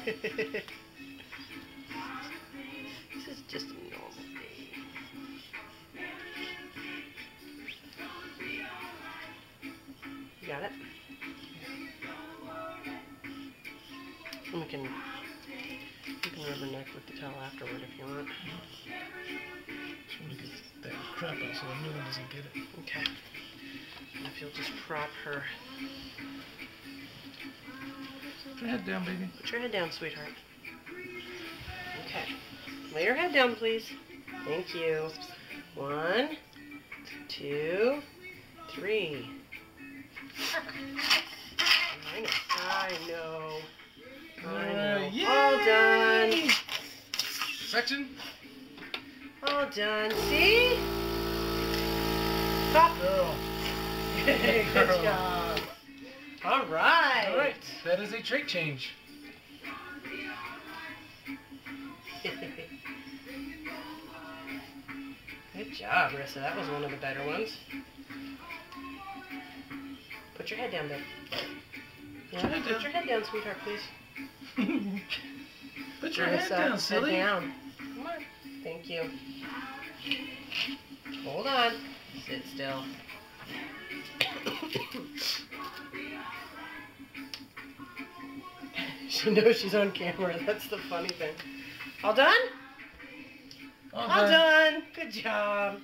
This is just a normal day. You got it? And you can rubberneck with the towel afterward if you want. Just want to get that crap out so the new one doesn't get it. Okay. And if you'll just prop her. Put your head down, baby. Put your head down, sweetheart. Okay. Lay your head down, please. Thank you. 1, 2, 3. I know. Yay! All done. Section. All done. See? Stop. Girl. Good Girl. job. All right. All right. That is a trait change. Good job, Marissa. That was one of the better ones. Put your head down, babe. Yeah, put your head down, sweetheart, please. Put your head down, silly. Head down. Come on. Thank you. Hold on. Sit still. She knows she's on camera. That's the funny thing. All done? All All done. Good job.